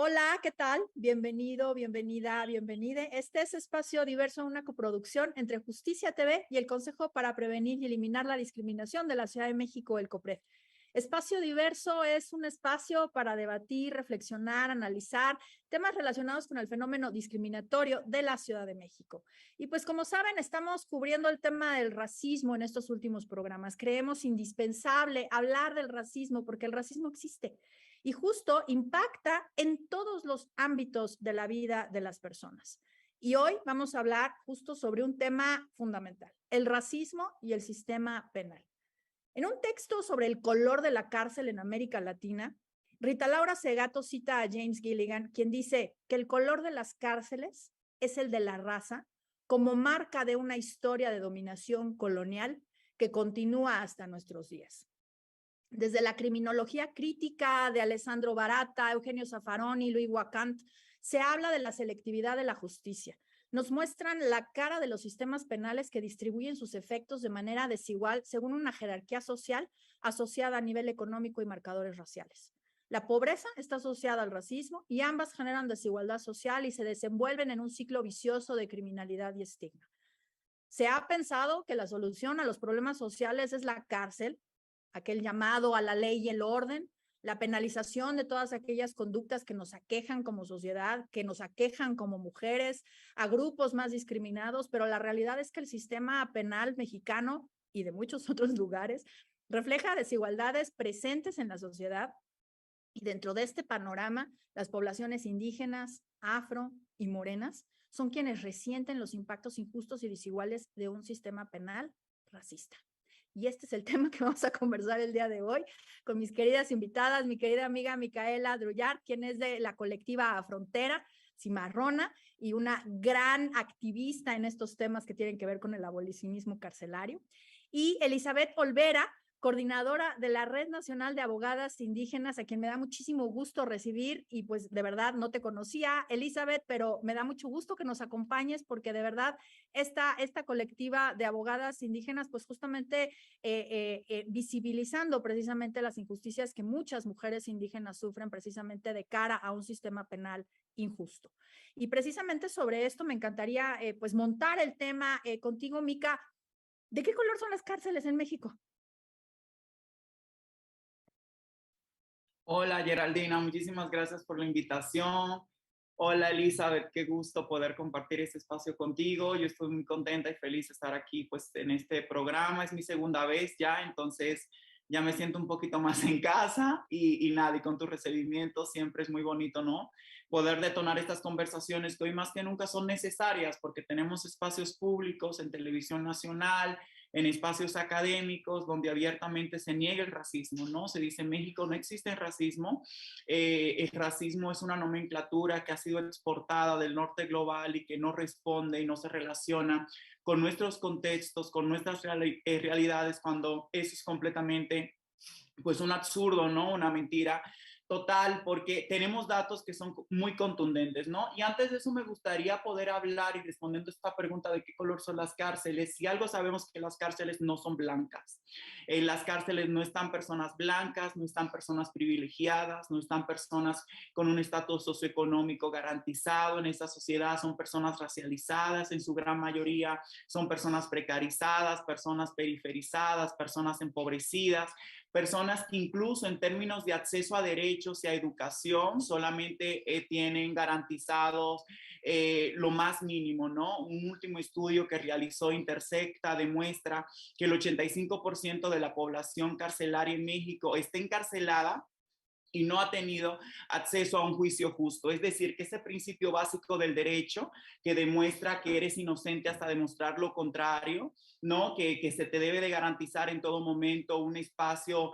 Hola, ¿qué tal? Bienvenido, bienvenida, bienvenide. Este es Espacio Diverso, una coproducción entre Justicia TV y el Consejo para Prevenir y Eliminar la Discriminación de la Ciudad de México, el COPRED. Espacio Diverso es un espacio para debatir, reflexionar, analizar temas relacionados con el fenómeno discriminatorio de la Ciudad de México. Y pues como saben, estamos cubriendo el tema del racismo en estos últimos programas. Creemos indispensable hablar del racismo porque el racismo existe y justo impacta en todos los ámbitos de la vida de las personas. Y hoy vamos a hablar justo sobre un tema fundamental, el racismo y el sistema penal. En un texto sobre el color de la cárcel en América Latina, Rita Laura Segato cita a James Gilligan, quien dice que el color de las cárceles es el de la raza como marca de una historia de dominación colonial que continúa hasta nuestros días. Desde la criminología crítica de Alessandro Barata, Eugenio Zaffaroni, Louis Wacant, se habla de la selectividad de la justicia. Nos muestran la cara de los sistemas penales que distribuyen sus efectos de manera desigual según una jerarquía social asociada a nivel económico y marcadores raciales. La pobreza está asociada al racismo y ambas generan desigualdad social y se desenvuelven en un ciclo vicioso de criminalidad y estigma. Se ha pensado que la solución a los problemas sociales es la cárcel, aquel llamado a la ley y el orden, la penalización de todas aquellas conductas que nos aquejan como sociedad, que nos aquejan como mujeres, a grupos más discriminados, pero la realidad es que el sistema penal mexicano y de muchos otros lugares refleja desigualdades presentes en la sociedad y dentro de este panorama, las poblaciones indígenas, afro y morenas son quienes resienten los impactos injustos y desiguales de un sistema penal racista. Y este es el tema que vamos a conversar el día de hoy con mis queridas invitadas, mi querida amiga Micaela Drullar, quien es de la colectiva Frontera Cimarrona y una gran activista en estos temas que tienen que ver con el abolicionismo carcelario. Y Elizabeth Olvera, coordinadora de la Red Nacional de Abogadas Indígenas, a quien me da muchísimo gusto recibir y pues de verdad no te conocía, Elizabeth, pero me da mucho gusto que nos acompañes porque de verdad esta colectiva de abogadas indígenas pues justamente visibilizando precisamente las injusticias que muchas mujeres indígenas sufren precisamente de cara a un sistema penal injusto. Y precisamente sobre esto me encantaría pues montar el tema contigo, Mica. ¿De qué color son las cárceles en México? Hola Geraldina, muchísimas gracias por la invitación. Hola Elizabeth, qué gusto poder compartir este espacio contigo. Yo estoy muy contenta y feliz de estar aquí pues en este programa. Es mi segunda vez ya, entonces ya me siento un poquito más en casa y nada, y con tu recibimiento siempre es muy bonito, ¿no? Poder detonar estas conversaciones que hoy más que nunca son necesarias porque tenemos espacios públicos en televisión nacional, en espacios académicos donde abiertamente se niega el racismo, ¿no? Se dice en México no existe racismo. El racismo es una nomenclatura que ha sido exportada del norte global y que no responde y no se relaciona con nuestros contextos, con nuestras realidades, cuando eso es completamente pues un absurdo, ¿no? Una mentira total, porque tenemos datos que son muy contundentes, ¿no? Y antes de eso me gustaría poder hablar y respondiendo a esta pregunta de qué color son las cárceles. Si algo sabemos que las cárceles no son blancas. En las cárceles no están personas blancas, no están personas privilegiadas, no están personas con un estatus socioeconómico garantizado en esa sociedad, son personas racializadas en su gran mayoría, son personas precarizadas, personas periferizadas, personas empobrecidas, personas que incluso en términos de acceso a derechos y a educación solamente tienen garantizados lo más mínimo, ¿no? Un último estudio que realizó Intersecta demuestra que el 85% de la población carcelaria en México está encarcelada y no ha tenido acceso a un juicio justo. Es decir, que ese principio básico del derecho que demuestra que eres inocente hasta demostrar lo contrario, ¿no? Que se te debe de garantizar en todo momento un espacio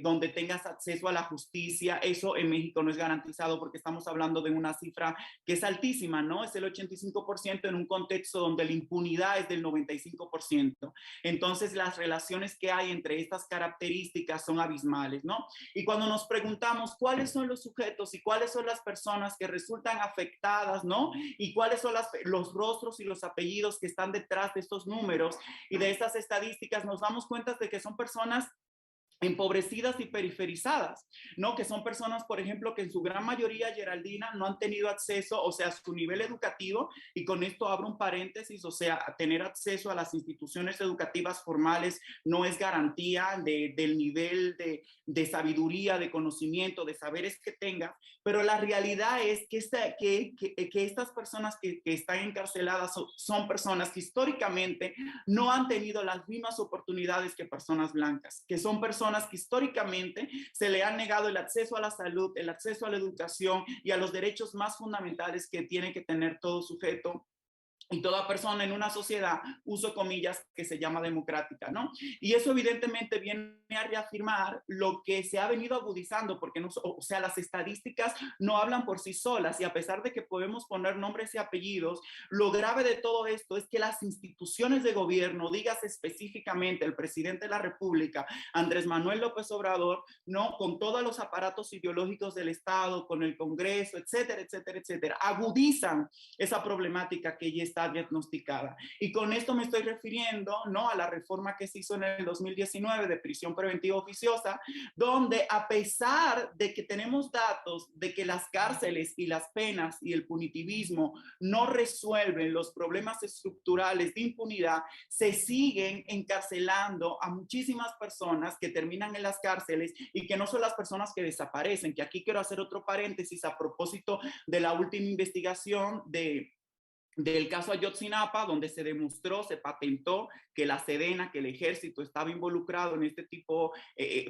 donde tengas acceso a la justicia, eso en México no es garantizado porque estamos hablando de una cifra que es altísima, ¿no? Es el 85% en un contexto donde la impunidad es del 95%. Entonces, las relaciones que hay entre estas características son abismales, ¿no? Y cuando nos preguntamos cuáles son los sujetos y cuáles son las personas que resultan afectadas, ¿no? Y cuáles son los rostros y los apellidos que están detrás de estos números y de estas estadísticas, nos damos cuenta de que son personas empobrecidas y periferizadas, ¿no? Que son personas, por ejemplo, que en su gran mayoría, Geraldina, no han tenido acceso, o sea, a su nivel educativo, y con esto abro un paréntesis, o sea, tener acceso a las instituciones educativas formales no es garantía del nivel de sabiduría, de conocimiento, de saberes que tenga, pero la realidad es que, estas personas que están encarceladas son personas que históricamente no han tenido las mismas oportunidades que personas blancas, que son personas que históricamente se le han negado el acceso a la salud, el acceso a la educación y a los derechos más fundamentales que tiene que tener todo sujeto y toda persona en una sociedad, uso comillas, que se llama democrática, ¿no? Y eso evidentemente viene a reafirmar lo que se ha venido agudizando, porque no, o sea, las estadísticas no hablan por sí solas, y a pesar de que podemos poner nombres y apellidos, lo grave de todo esto es que las instituciones de gobierno, digas específicamente el presidente de la República, Andrés Manuel López Obrador, ¿no? Con todos los aparatos ideológicos del Estado, con el Congreso, etcétera, etcétera, etcétera, agudizan esa problemática que ya está diagnosticada. Y con esto me estoy refiriendo, ¿no?, a la reforma que se hizo en el 2019 de prisión preventiva oficiosa, donde a pesar de que tenemos datos de que las cárceles y las penas y el punitivismo no resuelven los problemas estructurales de impunidad, se siguen encarcelando a muchísimas personas que terminan en las cárceles y que no son las personas que desaparecen, que aquí quiero hacer otro paréntesis a propósito de la última investigación del caso Ayotzinapa, donde se demostró, se patentó que la Sedena, que el ejército estaba involucrado en este tipo,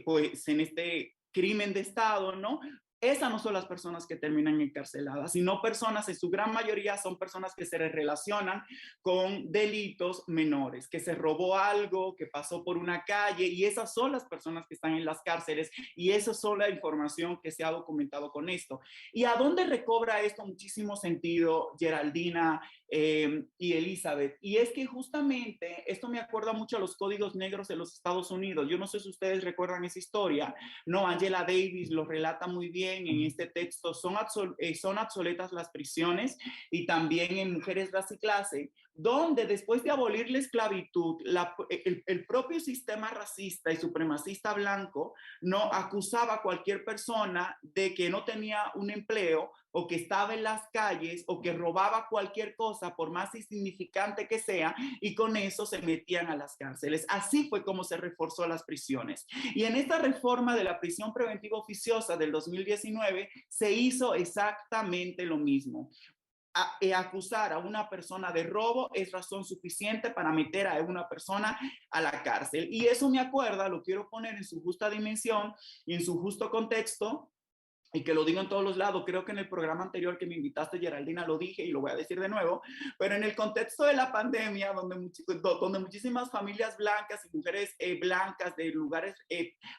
pues en este crimen de Estado, ¿no? Esas no son las personas que terminan encarceladas, sino personas, en su gran mayoría, son personas que se relacionan con delitos menores, que se robó algo, que pasó por una calle, y esas son las personas que están en las cárceles, y esa es la información que se ha documentado con esto. ¿Y a dónde recobra esto muchísimo sentido, Geraldina y Elizabeth? Y es que justamente esto me acuerda mucho a los códigos negros de los Estados Unidos. Yo no sé si ustedes recuerdan esa historia, ¿no? Angela Davis lo relata muy bien en este texto. Son obsoletas las prisiones, y también en Mujeres, Raza y Clase, donde después de abolir la esclavitud, el propio sistema racista y supremacista blanco no acusaba a cualquier persona de que no tenía un empleo, o que estaba en las calles, o que robaba cualquier cosa, por más insignificante que sea, y con eso se metían a las cárceles. Así fue como se reforzó las prisiones. Y en esta reforma de la prisión preventiva oficiosa del 2019 se hizo exactamente lo mismo. Acusar a una persona de robo es razón suficiente para meter a una persona a la cárcel. Y eso me acuerda, lo quiero poner en su justa dimensión y en su justo contexto, y que lo digo en todos los lados. Creo que en el programa anterior que me invitaste, Geraldina, lo dije y lo voy a decir de nuevo, pero en el contexto de la pandemia, donde muchísimas familias blancas y mujeres blancas de lugares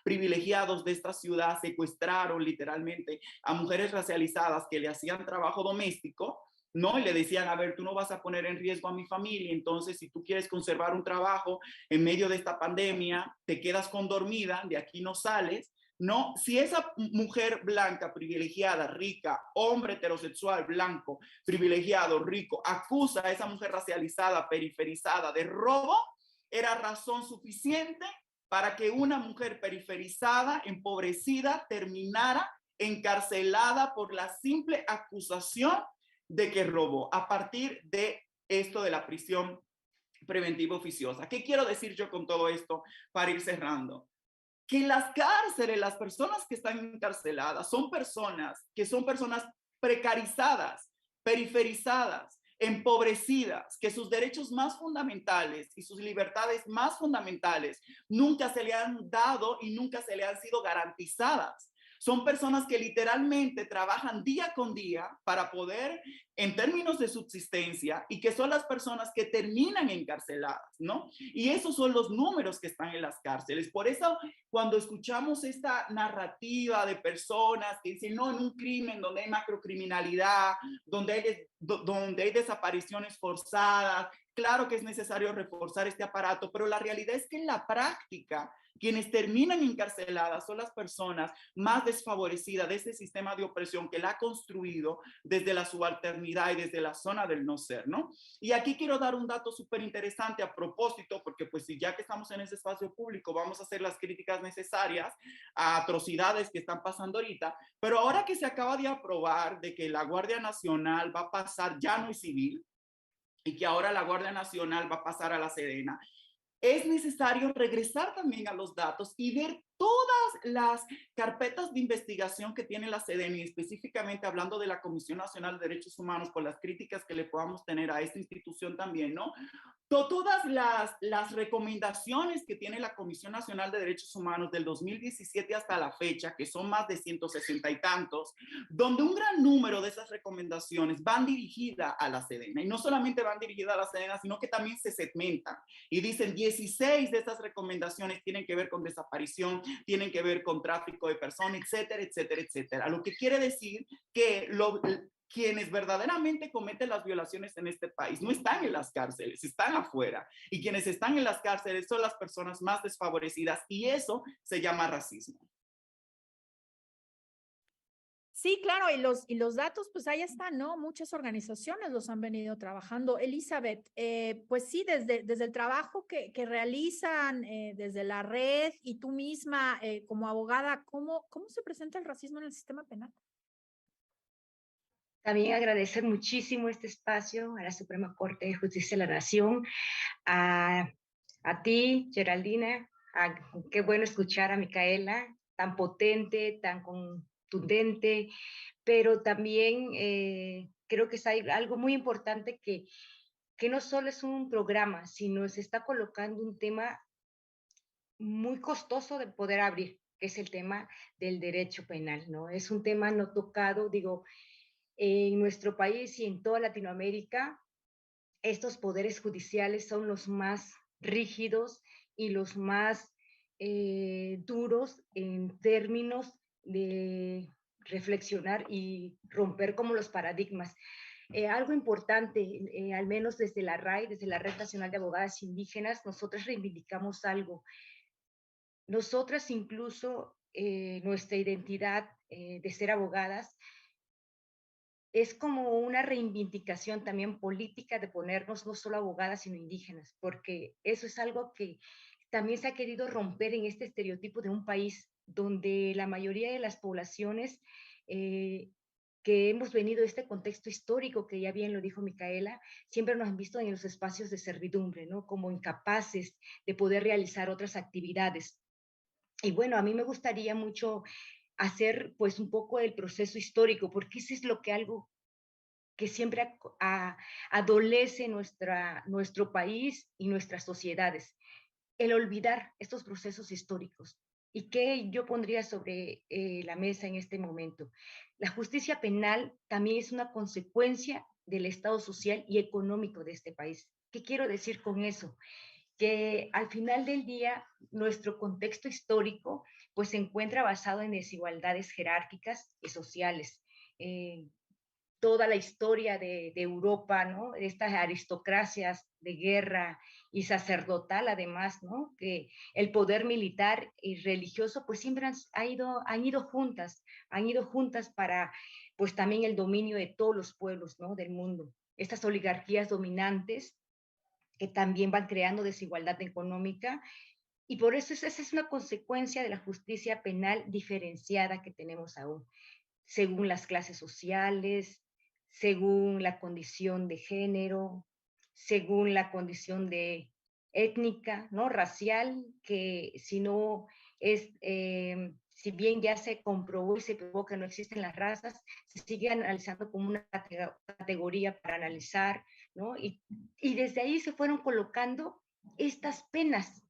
privilegiados de esta ciudad secuestraron literalmente a mujeres racializadas que le hacían trabajo doméstico, ¿no? Y le decían, a ver, tú no vas a poner en riesgo a mi familia, entonces si tú quieres conservar un trabajo en medio de esta pandemia, te quedas condormida, de aquí no sales, ¿no? Si esa mujer blanca, privilegiada, rica, hombre heterosexual, blanco, privilegiado, rico, acusa a esa mujer racializada, periferizada de robo, era razón suficiente para que una mujer periferizada, empobrecida, terminara encarcelada por la simple acusación de que robó, a partir de esto de la prisión preventiva oficiosa. ¿Qué quiero decir yo con todo esto para ir cerrando? Que en las cárceles, las personas que están encarceladas son personas precarizadas, periferizadas, empobrecidas, que sus derechos más fundamentales y sus libertades más fundamentales nunca se le han dado y nunca se le han sido garantizadas. Son personas que literalmente trabajan día con día para poder, en términos de subsistencia, y que son las personas que terminan encarceladas, ¿no? Y esos son los números que están en las cárceles. Por eso, cuando escuchamos esta narrativa de personas que dicen, no, en un crimen donde hay macrocriminalidad, donde hay desapariciones forzadas, Claro que es necesario reforzar este aparato, pero la realidad es que en la práctica, quienes terminan encarceladas son las personas más desfavorecidas de este sistema de opresión que la ha construido desde la subalternidad y desde la zona del no ser, ¿no? Y aquí quiero dar un dato súper interesante a propósito, porque pues si ya que estamos en ese espacio público, vamos a hacer las críticas necesarias a atrocidades que están pasando ahorita, pero ahora que se acaba de aprobar de que la Guardia Nacional va a pasar, ya no es civil, y que ahora la Guardia Nacional va a pasar a la Sedena, es necesario regresar también a los datos y ver todas las carpetas de investigación que tiene la SEDENI, específicamente hablando de la Comisión Nacional de Derechos Humanos, por las críticas que le podamos tener a esta institución también, ¿no? Todas las recomendaciones que tiene la Comisión Nacional de Derechos Humanos del 2017 hasta la fecha, que son más de 160 y tantos, donde un gran número de esas recomendaciones van dirigidas a la Sedena. Y no solamente van dirigidas a la Sedena, sino que también se segmentan. Y dicen 16 de esas recomendaciones tienen que ver con desaparición, tienen que ver con tráfico de personas, etcétera, etcétera, etcétera. Lo que quiere decir que quienes verdaderamente cometen las violaciones en este país no están en las cárceles, están afuera. Y quienes están en las cárceles son las personas más desfavorecidas y eso se llama racismo. Sí, claro, y los datos, pues ahí están, ¿no? Muchas organizaciones los han venido trabajando. Elizabeth, pues sí, desde el trabajo que realizan, desde la red y tú misma como abogada, ¿cómo se presenta el racismo en el sistema penal? También agradecer muchísimo este espacio a la Suprema Corte de Justicia de la Nación, a, a ti, Geraldina, qué bueno escuchar a Micaela, tan potente, tan contundente, pero también creo que es algo muy importante que no solo es un programa, sino se está colocando un tema muy costoso de poder abrir, que es el tema del derecho penal, ¿no? Es un tema no tocado, digo, en nuestro país y en toda Latinoamérica, estos poderes judiciales son los más rígidos y los más duros en términos de reflexionar y romper como los paradigmas. Algo importante, al menos desde la RAI, desde la Red Nacional de Abogadas Indígenas, nosotros reivindicamos algo. Nosotras incluso nuestra identidad de ser abogadas es como una reivindicación también política de ponernos no solo abogadas, sino indígenas, porque eso es algo que también se ha querido romper en este estereotipo de un país donde la mayoría de las poblaciones que hemos venido de este contexto histórico, que ya bien lo dijo Micaela, siempre nos han visto en los espacios de servidumbre, ¿no? Como incapaces de poder realizar otras actividades. Y bueno, a mí me gustaría mucho hacer pues un poco el proceso histórico, porque eso es lo que algo que siempre adolece nuestro país y nuestras sociedades, el olvidar estos procesos históricos. ¿Y qué yo pondría sobre la mesa en este momento? La justicia penal también es una consecuencia del estado social y económico de este país. ¿Qué quiero decir con eso? Que al final del día nuestro contexto histórico pues se encuentra basado en desigualdades jerárquicas y sociales. Toda la historia de Europa, ¿no? Estas aristocracias de guerra y sacerdotal, además, ¿no? Que el poder militar y religioso, pues siempre han ido juntas para, pues también el dominio de todos los pueblos, ¿no? Del mundo. Estas oligarquías dominantes que también van creando desigualdad económica y por eso esa es una consecuencia de la justicia penal diferenciada que tenemos aún, según las clases sociales, según la condición de género, según la condición de étnica, ¿no? Racial, que si no es, si bien ya se comprobó y se probó que no existen las razas, se sigue analizando como una categoría para analizar, ¿no? Y desde ahí se fueron colocando estas penas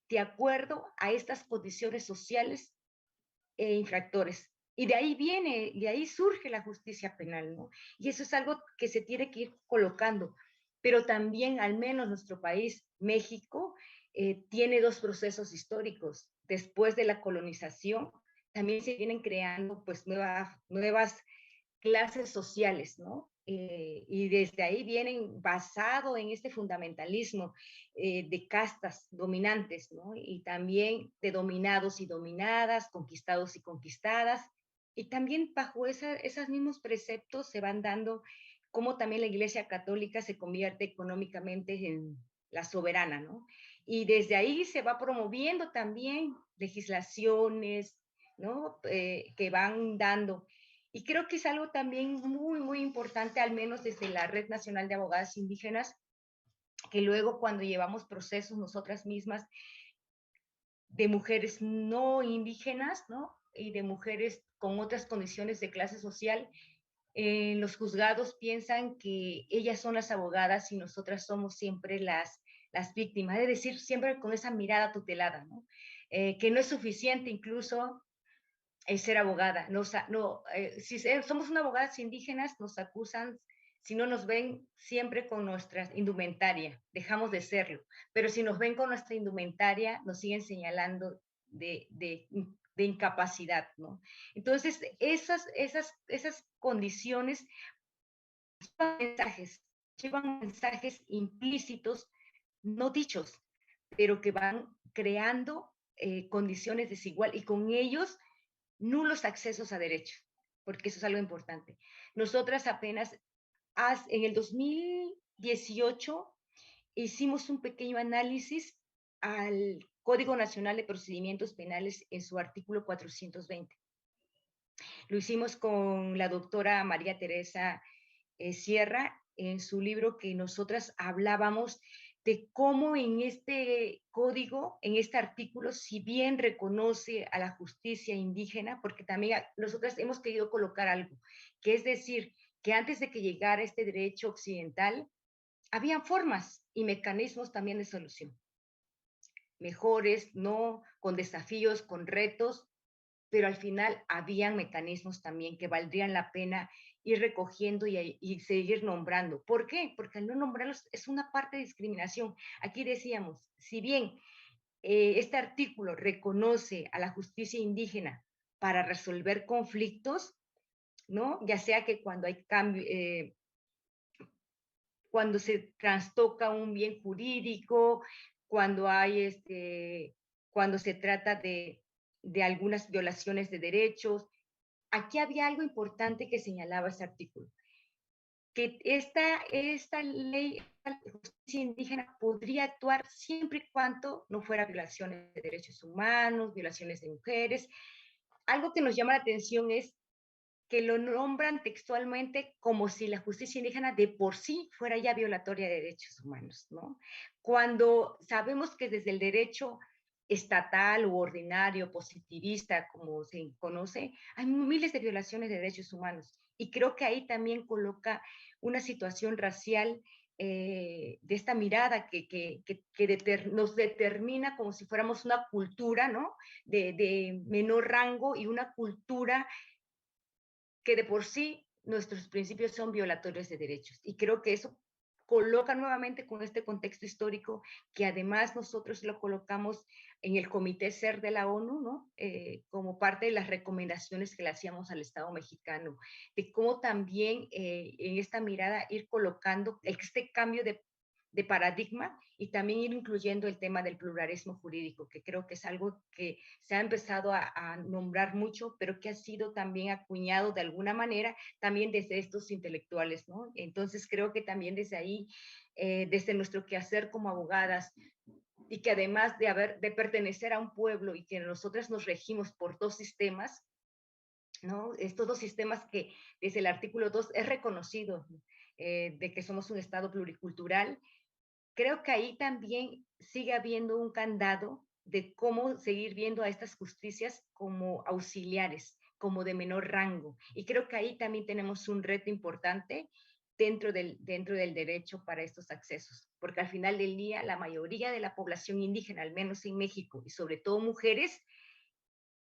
de acuerdo a estas condiciones sociales e infractores. Y de ahí surge la justicia penal, ¿no? Y eso es algo que se tiene que ir colocando. Pero también, al menos nuestro país, México, tiene dos procesos históricos. Después de la colonización, también se vienen creando pues nuevas clases sociales, ¿no? y desde ahí vienen basado en este fundamentalismo de castas dominantes, ¿no? Y también de dominados y dominadas, conquistados y conquistadas, y también bajo esos mismos preceptos se van dando cómo también la Iglesia Católica se convierte económicamente en la soberana, ¿no? Y desde ahí se va promoviendo también legislaciones, ¿no? Que van dando. Y creo que es algo también muy, muy importante, al menos desde la Red Nacional de Abogadas Indígenas, que luego cuando llevamos procesos nosotras mismas de mujeres no indígenas, ¿no? Y de mujeres con otras condiciones de clase social, los juzgados piensan que ellas son las abogadas y nosotras somos siempre las víctimas, es decir, siempre con esa mirada tutelada, ¿no? Que no es suficiente incluso ser abogada. Si somos una abogadas indígenas, nos acusan si no nos ven siempre con nuestra indumentaria, dejamos de serlo. Pero si nos ven con nuestra indumentaria, nos siguen señalando de incapacidad, ¿no? Entonces, esas condiciones llevan mensajes implícitos, no dichos, pero que van creando condiciones desiguales y con ellos nulos accesos a derechos, porque eso es algo importante. Nosotras apenas en el 2018 hicimos un pequeño análisis al Código Nacional de Procedimientos Penales en su artículo 420. Lo hicimos con la doctora María Teresa Sierra en su libro que nosotras hablábamos de cómo en este código, en este artículo, si bien reconoce a la justicia indígena, porque también nosotras hemos querido colocar algo, que es decir, que antes de que llegara este derecho occidental, habían formas y mecanismos también de solución. Mejores, no, con desafíos, con retos, pero al final habían mecanismos también que valdrían la pena ir recogiendo y seguir nombrando. ¿Por qué? Porque al no nombrarlos es una parte de discriminación. Aquí decíamos, si bien este artículo reconoce a la justicia indígena para resolver conflictos, ¿no? Ya sea que cuando hay cambio, cuando se trastoca un bien jurídico, cuando hay cuando se trata de algunas violaciones de derechos. Aquí había algo importante que señalaba ese artículo, que esta ley de justicia indígena podría actuar siempre y cuando no fuera violaciones de derechos humanos, violaciones de mujeres. Algo que nos llama la atención es que lo nombran textualmente como si la justicia indígena de por sí fuera ya violatoria de derechos humanos, ¿no? Cuando sabemos que desde el derecho estatal u ordinario, positivista, como se conoce, hay miles de violaciones de derechos humanos. Y creo que ahí también coloca una situación racial de esta mirada nos determina como si fuéramos una cultura, ¿no? De menor rango y una cultura que de por sí nuestros principios son violatorios de derechos. Y creo que eso coloca nuevamente con este contexto histórico que además nosotros lo colocamos en el Comité CER de la ONU, ¿no? Como parte de las recomendaciones que le hacíamos al Estado mexicano, de cómo también en esta mirada ir colocando este cambio de paradigma y también ir incluyendo el tema del pluralismo jurídico, que creo que es algo que se ha empezado a nombrar mucho, pero que ha sido también acuñado de alguna manera también desde estos intelectuales, ¿no? Entonces creo que también desde ahí, desde nuestro quehacer como abogadas, y que además de pertenecer a un pueblo y que nosotras nos regimos por dos sistemas, ¿no? Estos dos sistemas que desde el artículo 2 es reconocido, de que somos un Estado pluricultural. Creo que ahí también sigue habiendo un candado de cómo seguir viendo a estas justicias como auxiliares, como de menor rango. Y creo que ahí también tenemos un reto importante dentro del derecho para estos accesos, porque al final del día la mayoría de la población indígena, al menos en México, y sobre todo mujeres,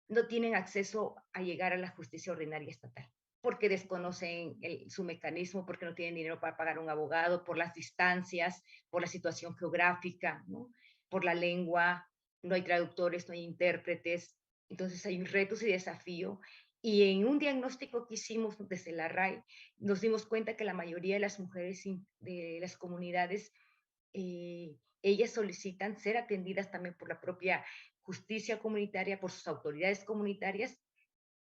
no tienen acceso a llegar a la justicia ordinaria estatal porque desconocen su mecanismo, porque no tienen dinero para pagar un abogado, por las distancias, por la situación geográfica, ¿no? Por la lengua, no hay traductores, no hay intérpretes. Entonces hay retos y desafío Y en un diagnóstico que hicimos desde la RAI, nos dimos cuenta que la mayoría de las mujeres de las comunidades, ellas solicitan ser atendidas también por la propia justicia comunitaria, por sus autoridades comunitarias,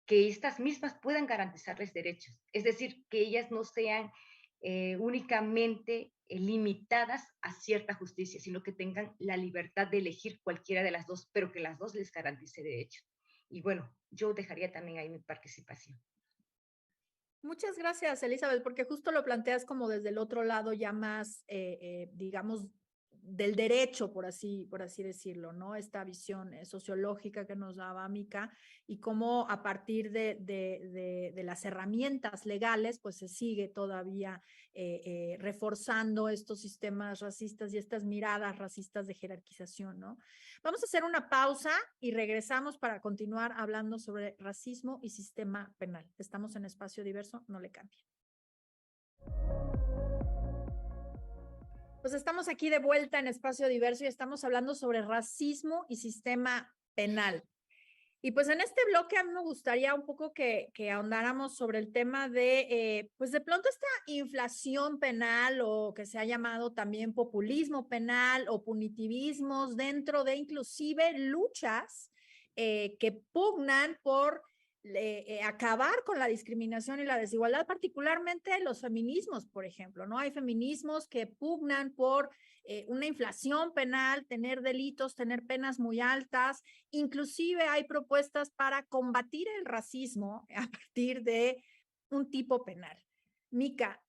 que estas mismas puedan garantizarles derechos. Es decir, que ellas no sean únicamente limitadas a cierta justicia, sino que tengan la libertad de elegir cualquiera de las dos, pero que las dos les garantice derechos. Y bueno, yo dejaría también ahí mi participación. Muchas gracias, Elizabeth, porque justo lo planteas como desde el otro lado ya más, digamos, del derecho, por así decirlo, ¿no? Esta visión sociológica que nos daba Mica y cómo a partir de las herramientas legales, pues se sigue todavía reforzando estos sistemas racistas y estas miradas racistas de jerarquización, ¿no? Vamos a hacer una pausa y regresamos para continuar hablando sobre racismo y sistema penal. Estamos en Espacio Diverso, no le cambien. Pues estamos aquí de vuelta en Espacio Diverso y estamos hablando sobre racismo y sistema penal. Y pues en este bloque a mí me gustaría un poco que ahondáramos sobre el tema de, pues de pronto esta inflación penal o que se ha llamado también populismo penal o punitivismos dentro de inclusive luchas que pugnan por acabar con la discriminación y la desigualdad, particularmente los feminismos, por ejemplo, ¿no? Hay feminismos que pugnan por una inflación penal, tener delitos, tener penas muy altas. Inclusive hay propuestas para combatir el racismo a partir de un tipo penal. Mica,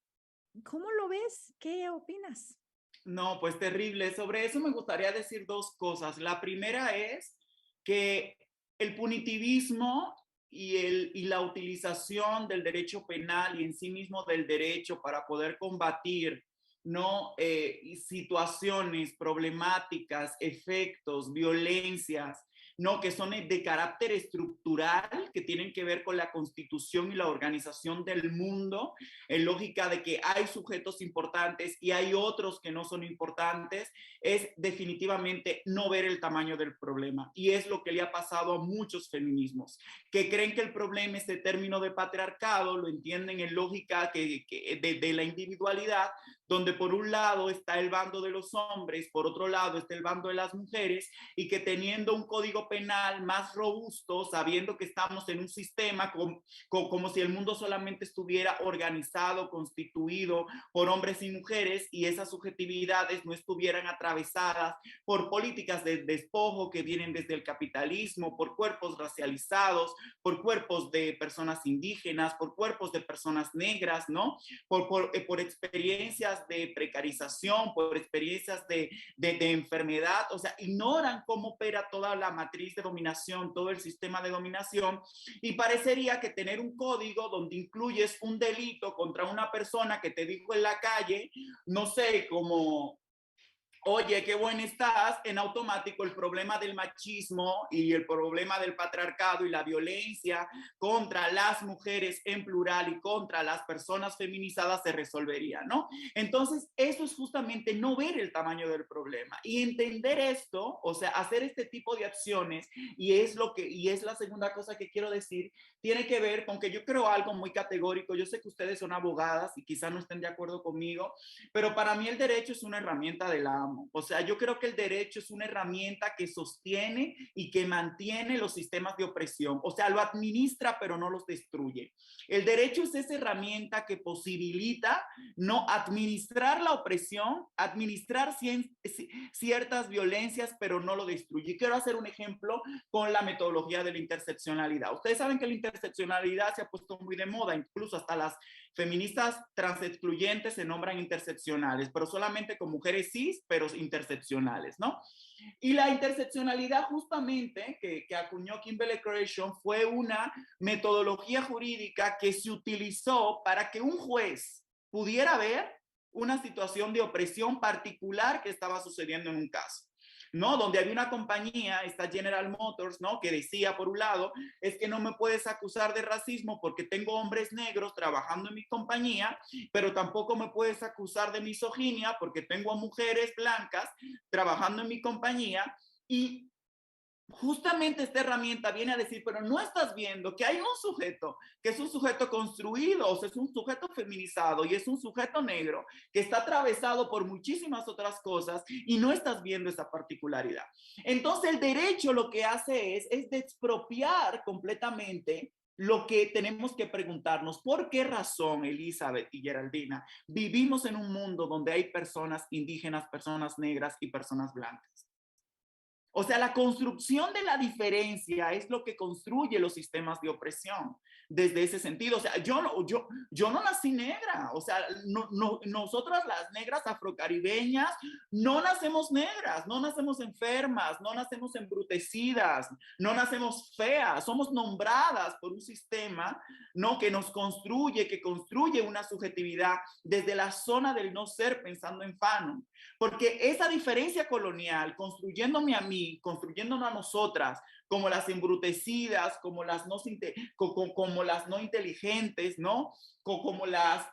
¿cómo lo ves? ¿Qué opinas? No, pues terrible. Sobre eso me gustaría decir dos cosas. La primera es que el punitivismo y la utilización del derecho penal y en sí mismo del derecho para poder combatir no situaciones problemáticas, efectos, violencias, no que son de carácter estructural, que tienen que ver con la constitución y la organización del mundo, en lógica de que hay sujetos importantes y hay otros que no son importantes, es definitivamente no ver el tamaño del problema. Y es lo que le ha pasado a muchos feminismos, que creen que el problema es el término de patriarcado, lo entienden en lógica de la individualidad, donde por un lado está el bando de los hombres, por otro lado está el bando de las mujeres, y que teniendo un código penal más robusto, sabiendo que estamos en un sistema como si el mundo solamente estuviera organizado, constituido por hombres y mujeres, y esas subjetividades no estuvieran atravesadas por políticas de despojo que vienen desde el capitalismo, por cuerpos racializados, por cuerpos de personas indígenas, por cuerpos de personas negras, ¿no? Por experiencias de precarización, por experiencias de enfermedad, o sea, ignoran cómo opera toda la matriz de dominación, todo el sistema de dominación, y parecería que tener un código donde incluyes un delito contra una persona que te dijo en la calle, no sé, como oye, qué buena estás, en automático el problema del machismo y el problema del patriarcado y la violencia contra las mujeres en plural y contra las personas feminizadas se resolvería, ¿no? Entonces, eso es justamente no ver el tamaño del problema y entender esto, o sea, hacer este tipo de acciones, y es la segunda cosa que quiero decir, tiene que ver con que yo creo algo muy categórico. Yo sé que ustedes son abogadas y quizás no estén de acuerdo conmigo, pero para mí el derecho es una herramienta del amo. O sea, yo creo que el derecho es una herramienta que sostiene y que mantiene los sistemas de opresión. O sea, lo administra, pero no los destruye. El derecho es esa herramienta que posibilita no administrar la opresión, administrar ciertas violencias, pero no lo destruye. Quiero hacer un ejemplo con la metodología de la interseccionalidad. Ustedes saben que la interseccionalidad se ha puesto muy de moda, incluso hasta las feministas transexcluyentes se nombran interseccionales, pero solamente con mujeres cis, pero interseccionales, ¿no? Y la interseccionalidad justamente que acuñó Kimberlé Crenshaw fue una metodología jurídica que se utilizó para que un juez pudiera ver una situación de opresión particular que estaba sucediendo en un caso, ¿no? Donde había una compañía, esta General Motors, ¿no? Que decía, por un lado, es que no me puedes acusar de racismo porque tengo hombres negros trabajando en mi compañía, pero tampoco me puedes acusar de misoginia porque tengo a mujeres blancas trabajando en mi compañía. Y justamente esta herramienta viene a decir, pero no estás viendo que hay un sujeto, que es un sujeto construido, o sea, es un sujeto feminizado y es un sujeto negro que está atravesado por muchísimas otras cosas y no estás viendo esa particularidad. Entonces el derecho lo que hace es de expropiar completamente lo que tenemos que preguntarnos. ¿Por qué razón, Elizabeth y Geraldina, vivimos en un mundo donde hay personas indígenas, personas negras y personas blancas? O sea, la construcción de la diferencia es lo que construye los sistemas de opresión. Desde ese sentido, o sea, yo no nací negra, o sea, nosotras las negras afrocaribeñas no nacemos negras, no nacemos enfermas, no nacemos embrutecidas, no nacemos feas, somos nombradas por un sistema, ¿no? Que nos construye, que construye una subjetividad desde la zona del no ser, pensando en Fanon. Porque esa diferencia colonial, construyéndome a mí, construyéndonos a nosotras, como las embrutecidas, como las no inteligentes, ¿no? Como las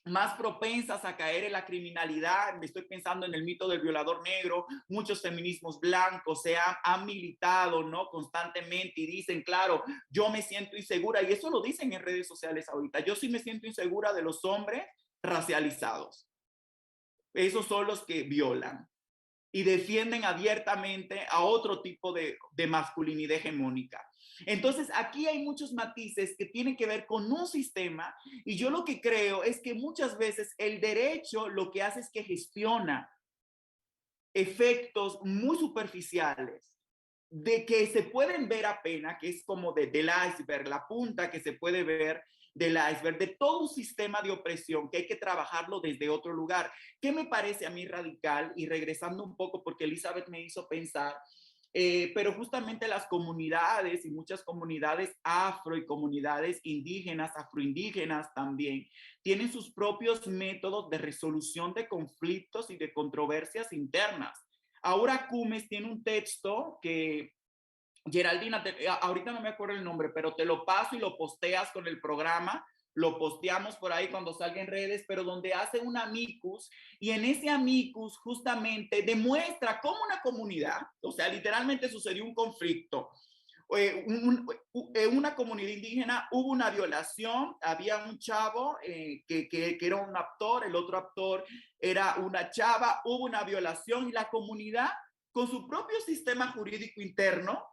más propensas a caer en la criminalidad. Me estoy pensando en el mito del violador negro. Muchos feminismos blancos se han militado, ¿no? Constantemente y dicen, claro, yo me siento insegura, y eso lo dicen en redes sociales ahorita. Yo sí me siento insegura de los hombres racializados. Esos son los que violan y defienden abiertamente a otro tipo de masculinidad hegemónica. Entonces, aquí hay muchos matices que tienen que ver con un sistema, y yo lo que creo es que muchas veces el derecho lo que hace es que gestiona efectos muy superficiales de que se pueden ver apenas, que es como del iceberg, la punta que se puede ver del iceberg, de todo un sistema de opresión que hay que trabajarlo desde otro lugar. ¿Qué me parece a mí radical? Y regresando un poco, porque Elizabeth me hizo pensar, pero justamente las comunidades y muchas comunidades afro y comunidades indígenas, afroindígenas también, tienen sus propios métodos de resolución de conflictos y de controversias internas. Ahora Cumes tiene un texto que, Geraldina, ahorita no me acuerdo el nombre, pero te lo paso y lo posteas con el programa, lo posteamos por ahí cuando salga en redes, pero donde hace un amicus, y en ese amicus justamente demuestra cómo una comunidad, o sea, literalmente sucedió un conflicto, una comunidad indígena, hubo una violación, había un chavo que era un actor, el otro actor era una chava, hubo una violación y la comunidad con su propio sistema jurídico interno,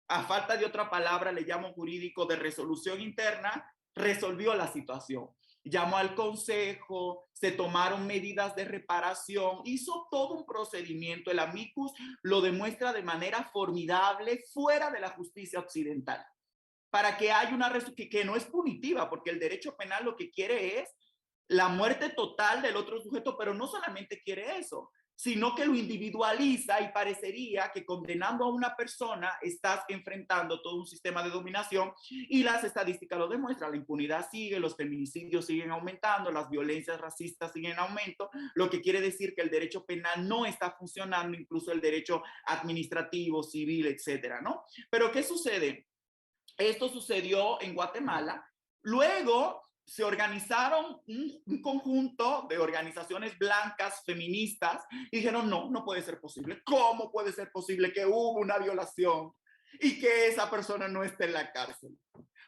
a falta de otra palabra le llamo jurídico de resolución interna, resolvió la situación. Llamó al consejo, se tomaron medidas de reparación, hizo todo un procedimiento. El amicus lo demuestra de manera formidable fuera de la justicia occidental, para que haya una resolución que no es punitiva, porque el derecho penal lo que quiere es la muerte total del otro sujeto, pero no solamente quiere eso, sino que lo individualiza, y parecería que condenando a una persona estás enfrentando todo un sistema de dominación, y las estadísticas lo demuestran. La impunidad sigue, los feminicidios siguen aumentando, las violencias racistas siguen en aumento, lo que quiere decir que el derecho penal no está funcionando, incluso el derecho administrativo, civil, etcétera, ¿no? Pero ¿qué sucede? Esto sucedió en Guatemala. Luego se organizaron un conjunto de organizaciones blancas, feministas, y dijeron, no, no puede ser posible. ¿Cómo puede ser posible que hubo una violación y que esa persona no esté en la cárcel?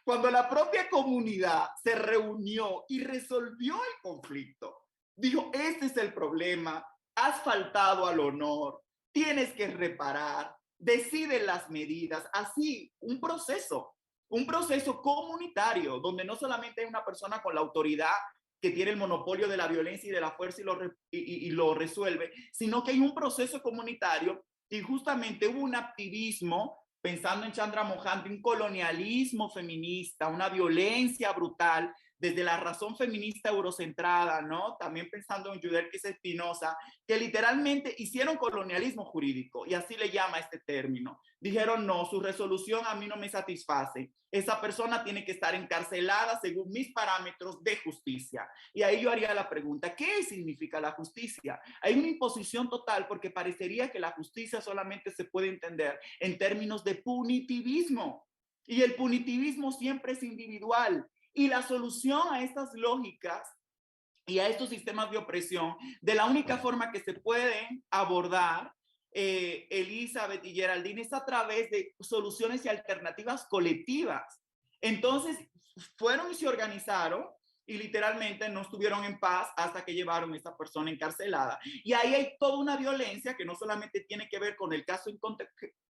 Cuando la propia comunidad se reunió y resolvió el conflicto, dijo, este es el problema, has faltado al honor, tienes que reparar, deciden las medidas, así un proceso comunitario, donde no solamente hay una persona con la autoridad que tiene el monopolio de la violencia y de la fuerza y lo resuelve, sino que hay un proceso comunitario, y justamente hubo un activismo, pensando en Chandra Mohanty, un colonialismo feminista, una violencia brutal desde la razón feminista eurocentrada, ¿no? También pensando en Yudelkis Espinosa, que literalmente hicieron colonialismo jurídico, y así le llama este término. Dijeron, no, su resolución a mí no me satisface. Esa persona tiene que estar encarcelada según mis parámetros de justicia. Y ahí yo haría la pregunta, ¿qué significa la justicia? Hay una imposición total, porque parecería que la justicia solamente se puede entender en términos de punitivismo. Y el punitivismo siempre es individual. Y la solución a estas lógicas y a estos sistemas de opresión, de la única forma que se pueden abordar Elizabeth y Geraldine, es a través de soluciones y alternativas colectivas. Entonces, fueron y se organizaron y literalmente no estuvieron en paz hasta que llevaron a esta persona encarcelada. Y ahí hay toda una violencia que no solamente tiene que ver con el caso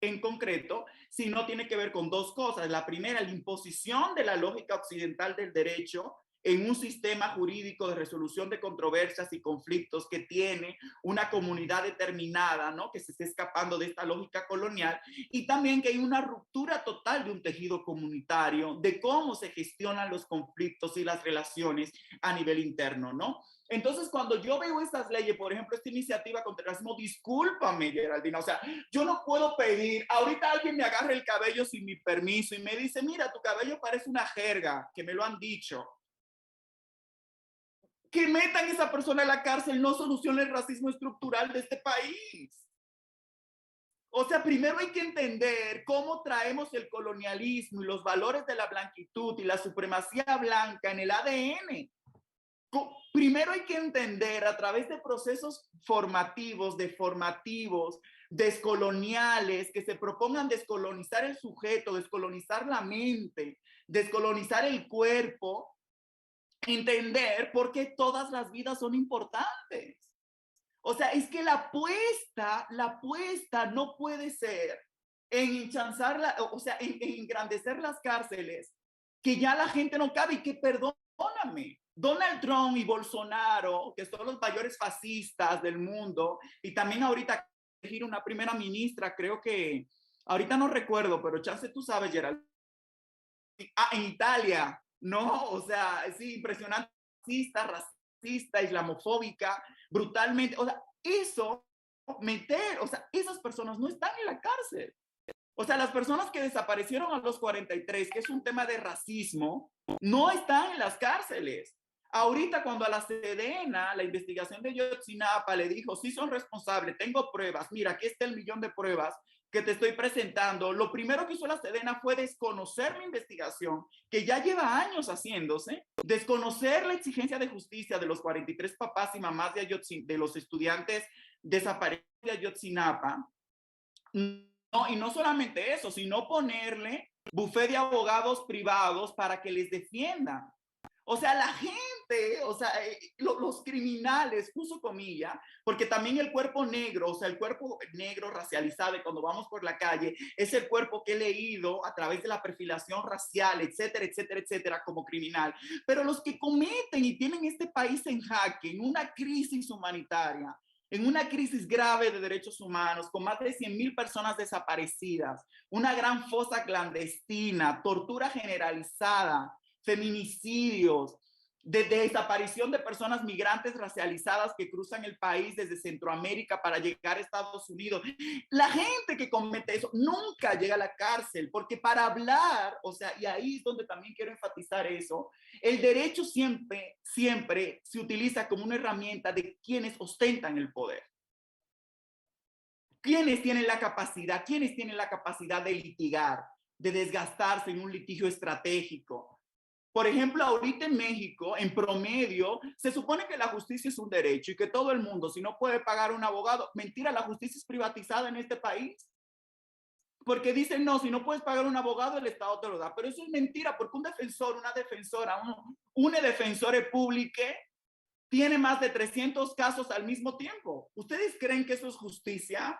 en concreto, sino tiene que ver con dos cosas. La primera, la imposición de la lógica occidental del derecho en un sistema jurídico de resolución de controversias y conflictos que tiene una comunidad determinada, ¿no? Que se está escapando de esta lógica colonial, y también que hay una ruptura total de un tejido comunitario, de cómo se gestionan los conflictos y las relaciones a nivel interno, ¿no? Entonces, cuando yo veo estas leyes, por ejemplo, esta iniciativa contra el racismo, discúlpame, Geraldina, o sea, yo no puedo pedir, ahorita alguien me agarra el cabello sin mi permiso y me dice, mira, tu cabello parece una jerga, que me lo han dicho. Que metan a esa persona a la cárcel no soluciona el racismo estructural de este país. O sea, primero hay que entender cómo traemos el colonialismo y los valores de la blanquitud y la supremacía blanca en el ADN. Primero hay que entender a través de procesos formativos, deformativos, descoloniales, que se propongan descolonizar el sujeto, descolonizar la mente, descolonizar el cuerpo, entender por qué todas las vidas son importantes. O sea, es que la apuesta no puede ser en enchanzar, o sea, en engrandecer las cárceles, que ya la gente no cabe y que, perdóname, Donald Trump y Bolsonaro, que son los mayores fascistas del mundo, y también ahorita elegir una primera ministra, creo que, ahorita no recuerdo, pero chance tú sabes, Gerald. En Italia, ¿no? O sea, sí, impresionante, racista, islamofóbica, brutalmente. O sea, eso, meter, o sea, esas personas no están en la cárcel. O sea, las personas que desaparecieron a los 43, que es un tema de racismo, no están en las cárceles. Ahorita cuando a la Sedena, la investigación de Ayotzinapa le dijo, sí son responsables, tengo pruebas, mira, aquí está el millón de pruebas que te estoy presentando, lo primero que hizo la Sedena fue desconocer la investigación, que ya lleva años haciéndose, desconocer la exigencia de justicia de los 43 papás y mamás de los estudiantes desaparecidos de Ayotzinapa. No, y no solamente eso, sino ponerle bufete de abogados privados para que les defiendan. O sea, la gente, o sea, los criminales, puso comilla, porque también el cuerpo negro, o sea, el cuerpo negro racializado, y cuando vamos por la calle, es el cuerpo que he leído a través de la perfilación racial, etcétera, etcétera, etcétera, como criminal. Pero los que cometen y tienen este país en jaque, en una crisis humanitaria, en una crisis grave de derechos humanos, con más de 100,000 personas desaparecidas, una gran fosa clandestina, tortura generalizada, feminicidios, de desaparición de personas migrantes racializadas que cruzan el país desde Centroamérica para llegar a Estados Unidos. La gente que comete eso nunca llega a la cárcel, porque para hablar, o sea, y ahí es donde también quiero enfatizar eso, el derecho siempre se utiliza como una herramienta de quienes ostentan el poder. ¿Quiénes tienen la capacidad? ¿Quiénes tienen la capacidad de litigar, de desgastarse en un litigio estratégico? Por ejemplo, ahorita en México, en promedio, se supone que la justicia es un derecho y que todo el mundo, si no puede pagar un abogado, mentira, la justicia es privatizada en este país. Porque dicen, no, si no puedes pagar un abogado, el Estado te lo da. Pero eso es mentira, porque un defensor, una defensora, una defensora pública tiene más de 300 casos al mismo tiempo. ¿Ustedes creen que eso es justicia?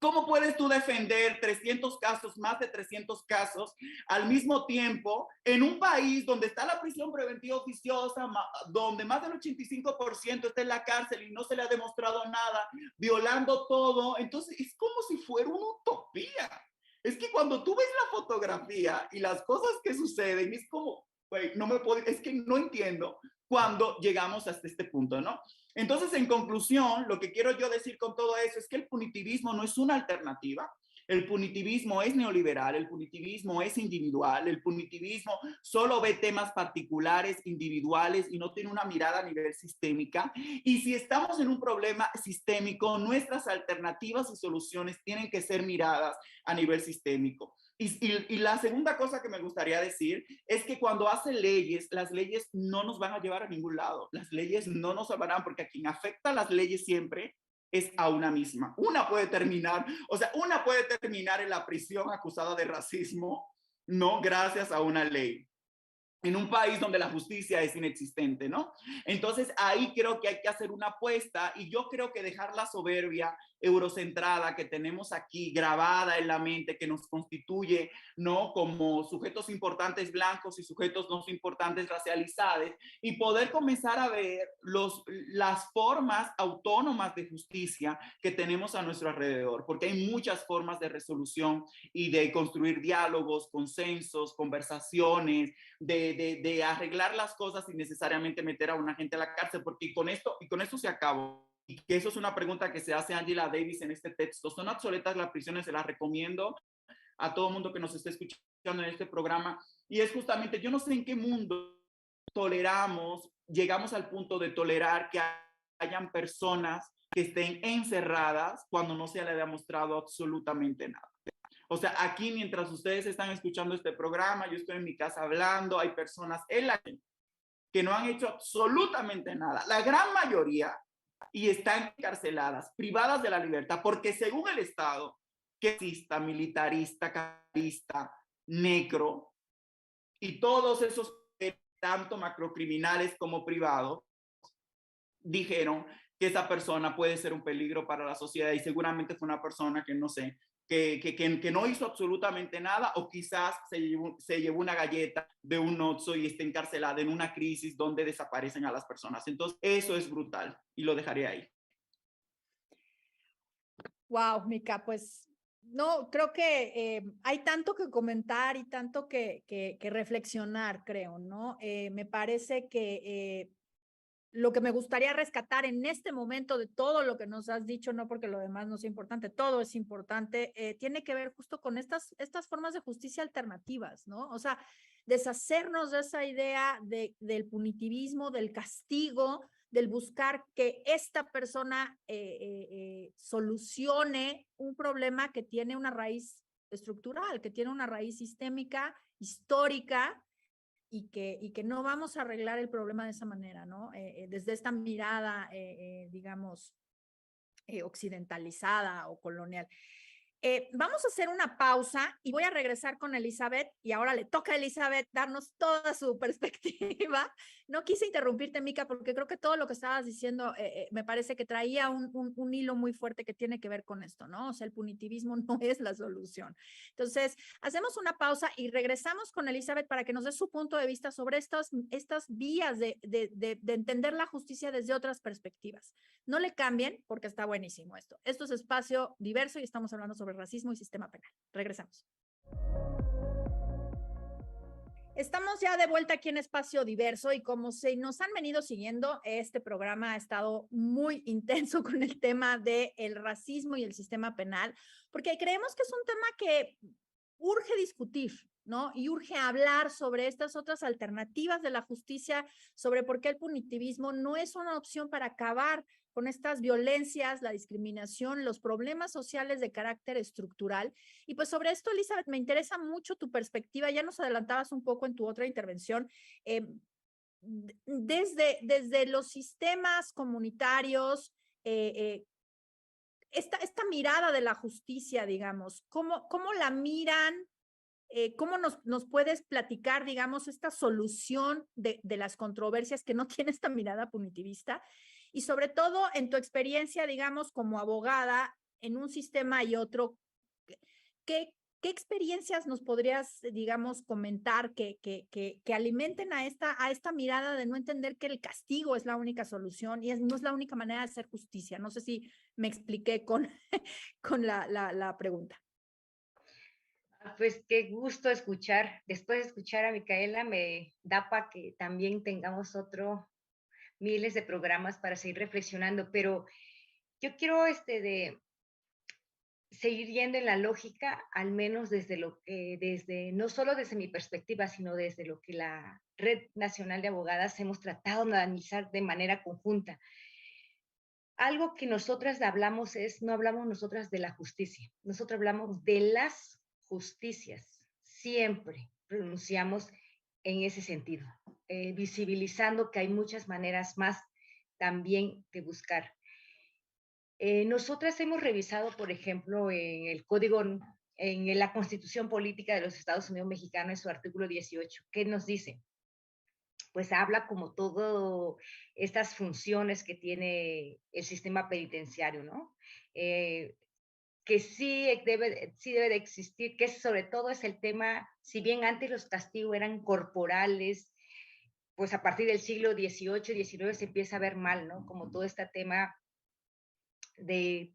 ¿Cómo puedes tú defender 300 casos, más de 300 casos al mismo tiempo en un país donde está la prisión preventiva oficiosa, donde más del 85% está en la cárcel y no se le ha demostrado nada, violando todo? Entonces es como si fuera una utopía. Es que cuando tú ves la fotografía y las cosas que suceden, es como, güey, no me puedo, es que no entiendo cuando llegamos hasta este punto, ¿no? Entonces, en conclusión, lo que quiero yo decir con todo eso es que el punitivismo no es una alternativa. El punitivismo es neoliberal, el punitivismo es individual, el punitivismo solo ve temas particulares, individuales y no tiene una mirada a nivel sistémica. Y si estamos en un problema sistémico, nuestras alternativas y soluciones tienen que ser miradas a nivel sistémico. Y la segunda cosa que me gustaría decir es que cuando hacen leyes, las leyes no nos van a llevar a ningún lado. Las leyes no nos salvarán, porque a quien afecta las leyes siempre es a una misma. Una puede terminar en la prisión acusada de racismo, no gracias a una ley, en un país donde la justicia es inexistente, ¿no? Entonces ahí creo que hay que hacer una apuesta, y yo creo que dejar la soberbia eurocentrada que tenemos aquí grabada en la mente, que nos constituye, ¿no? Como sujetos importantes blancos y sujetos no importantes racializados, y poder comenzar a ver las formas autónomas de justicia que tenemos a nuestro alrededor, porque hay muchas formas de resolución y de construir diálogos, consensos, conversaciones, de arreglar las cosas sin necesariamente meter a una gente a la cárcel, porque con esto se acabó. Y que eso es una pregunta que se hace Angela Davis en este texto. ¿Son obsoletas las prisiones? Se las recomiendo a todo el mundo que nos esté escuchando en este programa. Y es justamente, yo no sé en qué mundo llegamos al punto de tolerar que hayan personas que estén encerradas cuando no se le ha demostrado absolutamente nada. O sea, aquí mientras ustedes están escuchando este programa, yo estoy en mi casa hablando, hay personas en la que no han hecho absolutamente nada, la gran mayoría, y están encarceladas, privadas de la libertad, porque según el Estado, que exista militarista, capitalista, negro, y todos esos, tanto macrocriminales como privados, dijeron que esa persona puede ser un peligro para la sociedad, y seguramente fue una persona que no sé, que no hizo absolutamente nada, o quizás se llevó una galleta de un Oxxo y está encarcelada en una crisis donde desaparecen a las personas. Entonces, eso es brutal, y lo dejaré ahí. Wow, Mica, pues no, creo que hay tanto que comentar y tanto que reflexionar, creo, ¿no? Me parece que lo que me gustaría rescatar en este momento de todo lo que nos has dicho, no porque lo demás no sea importante, todo es importante, tiene que ver justo con estas formas de justicia alternativas, ¿no? O sea, deshacernos de esa idea del punitivismo, del castigo, del buscar que esta persona solucione un problema que tiene una raíz estructural, que tiene una raíz sistémica, histórica, y que no vamos a arreglar el problema de esa manera, ¿no? Desde esta mirada, digamos, occidentalizada o colonial. Vamos a hacer una pausa y voy a regresar con Elizabeth, y ahora le toca a Elizabeth darnos toda su perspectiva. No quise interrumpirte, Mica, porque creo que todo lo que estabas diciendo me parece que traía un hilo muy fuerte que tiene que ver con esto, ¿no? O sea, el punitivismo no es la solución. Entonces, hacemos una pausa y regresamos con Elizabeth para que nos dé su punto de vista sobre estas vías de entender la justicia desde otras perspectivas. No le cambien porque está buenísimo esto. Esto es Espacio Diverso y estamos hablando sobre racismo y sistema penal. Regresamos. Estamos ya de vuelta aquí en Espacio Diverso, y como se nos han venido siguiendo, este programa ha estado muy intenso con el tema del racismo y el sistema penal, porque creemos que es un tema que urge discutir, ¿no? Y urge hablar sobre estas otras alternativas de la justicia, sobre por qué el punitivismo no es una opción para acabar con estas violencias, la discriminación, los problemas sociales de carácter estructural. Y pues sobre esto, Elizabeth, me interesa mucho tu perspectiva. Ya nos adelantabas un poco en tu otra intervención. Desde los sistemas comunitarios, esta mirada de la justicia, digamos, ¿cómo la miran? ¿Cómo nos puedes platicar, digamos, esta solución de las controversias que no tiene esta mirada punitivista? Y sobre todo, en tu experiencia, digamos, como abogada en un sistema y otro, ¿qué experiencias nos podrías, digamos, comentar que alimenten a esta mirada de no entender que el castigo es la única solución y no es la única manera de hacer justicia? No sé si me expliqué con la pregunta. Pues qué gusto escuchar. Después de escuchar a Micaela, me da para que también tengamos miles de programas para seguir reflexionando, pero yo quiero seguir yendo en la lógica, al menos no solo desde mi perspectiva, sino desde lo que la Red Nacional de Abogadas hemos tratado de analizar de manera conjunta. Algo que nosotras no hablamos nosotras de la justicia, nosotros hablamos de las justicias. Siempre pronunciamos en ese sentido, visibilizando que hay muchas maneras más también de buscar. Nosotras hemos revisado, por ejemplo, en el código, en la Constitución Política de los Estados Unidos Mexicanos, en su artículo 18, ¿qué nos dice? Pues habla como todo estas funciones que tiene el sistema penitenciario, ¿no? Que sí debe de existir, que sobre todo es el tema, si bien antes los castigos eran corporales, pues a partir del siglo XVIII, XIX se empieza a ver mal, ¿no? Como todo este tema de,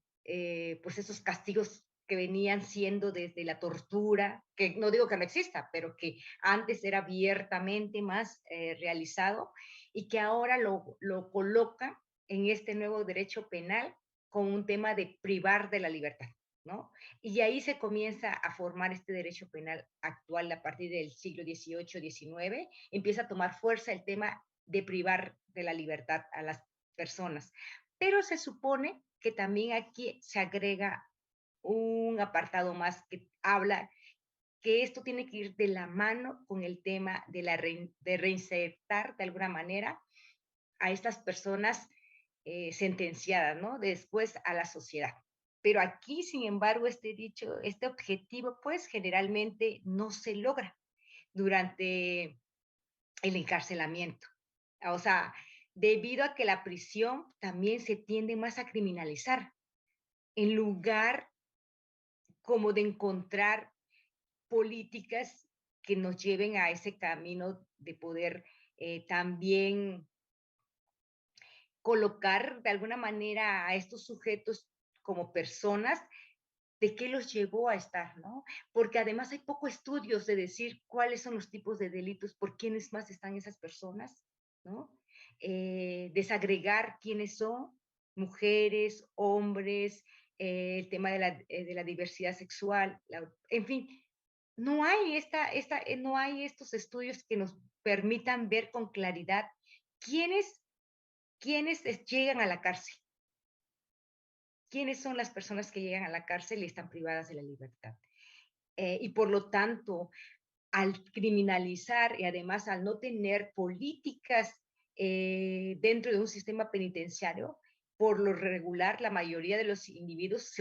pues esos castigos que venían siendo desde la tortura, que no digo que no exista, pero que antes era abiertamente más realizado y que ahora lo coloca en este nuevo derecho penal con un tema de privar de la libertad, ¿no? Y ahí se comienza a formar este derecho penal actual a partir del siglo XVIII, XIX, empieza a tomar fuerza el tema de privar de la libertad a las personas. Pero se supone que también aquí se agrega un apartado más que habla que esto tiene que ir de la mano con el tema de, de reinsertar de alguna manera a estas personas sentenciadas, ¿no? Después a la sociedad. Pero aquí, sin embargo, este dicho, este objetivo, pues generalmente no se logra durante el encarcelamiento. O sea, debido a que la prisión también se tiende más a criminalizar, en lugar como de encontrar políticas que nos lleven a ese camino de poder también colocar de alguna manera a estos sujetos como personas de qué los llevó a estar, ¿no? Porque además hay poco estudios de decir cuáles son los tipos de delitos, por quiénes más están esas personas, ¿no? Desagregar quiénes son, mujeres, hombres, el tema de la diversidad sexual, en fin, no hay estos estudios que nos permitan ver con claridad quiénes, llegan a la cárcel, quiénes son las personas que llegan a la cárcel y están privadas de la libertad. Y por lo tanto, al criminalizar y además al no tener políticas dentro de un sistema penitenciario, por lo regular, la mayoría de los individuos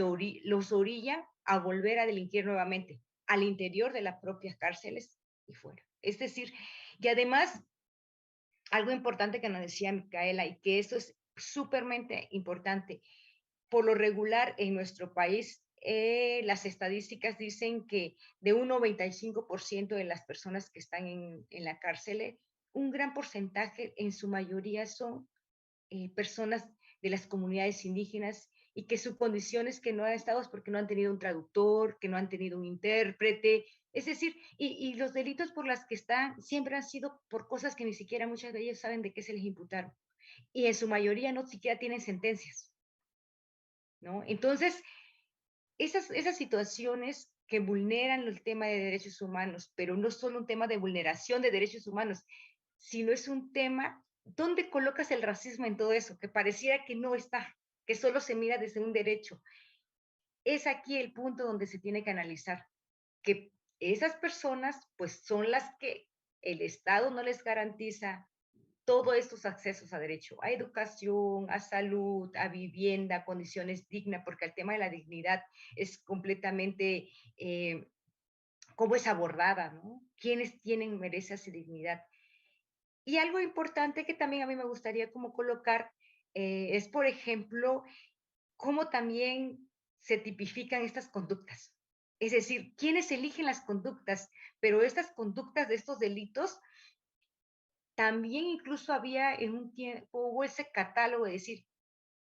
los orillan a volver a delinquir nuevamente al interior de las propias cárceles y fuera. Es decir, que además, algo importante que nos decía Micaela y que esto es súpermente importante, por lo regular en nuestro país, las estadísticas dicen que de un 95% de las personas que están en la cárcel, un gran porcentaje, en su mayoría, son personas de las comunidades indígenas y que su condición es que no han estado es porque no han tenido un traductor, que no han tenido un intérprete, es decir, y los delitos por las que están siempre han sido por cosas que ni siquiera muchas de ellos saben de qué se les imputaron. Y en su mayoría no siquiera tienen sentencias, ¿no? Entonces, esas situaciones que vulneran el tema de derechos humanos, pero no solo un tema de vulneración de derechos humanos, sino es un tema, ¿dónde colocas el racismo en todo eso? Que pareciera que no está, que solo se mira desde un derecho. Es aquí el punto donde se tiene que analizar, que esas personas pues son las que el Estado no les garantiza todos estos accesos a derecho, a educación, a salud, a vivienda, a condiciones dignas, porque el tema de la dignidad es completamente, cómo es abordada, ¿no? ¿Quiénes tienen, merecen esa dignidad? Y algo importante que también a mí me gustaría como colocar es, por ejemplo, cómo también se tipifican estas conductas. Es decir, quiénes eligen las conductas, pero estas conductas de estos delitos también incluso había en un tiempo, hubo ese catálogo de decir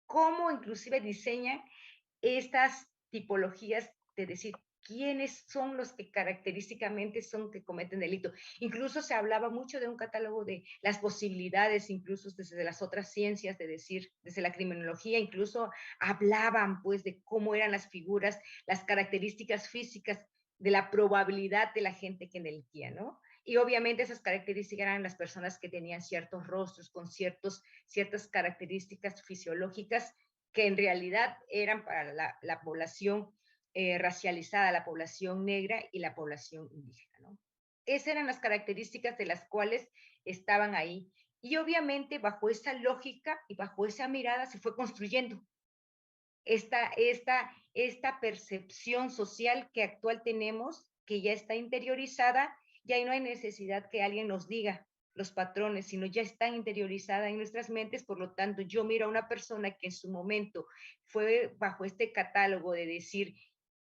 cómo inclusive diseñan estas tipologías de decir quiénes son los que característicamente son que cometen delito. Incluso se hablaba mucho de un catálogo de las posibilidades, incluso desde las otras ciencias, de decir, desde la criminología, incluso hablaban pues de cómo eran las figuras, las características físicas de la probabilidad de la gente que delinquía, ¿no? Y obviamente esas características eran las personas que tenían ciertos rostros con ciertas características fisiológicas que en realidad eran para la población racializada, la población negra y la población indígena, ¿no? Esas eran las características de las cuales estaban ahí. Y obviamente bajo esa lógica y bajo esa mirada se fue construyendo esta percepción social que actual tenemos, que ya está interiorizada, ya no hay necesidad que alguien nos diga los patrones, sino ya están interiorizadas en nuestras mentes. Por lo tanto, yo miro a una persona que en su momento fue bajo este catálogo de decir,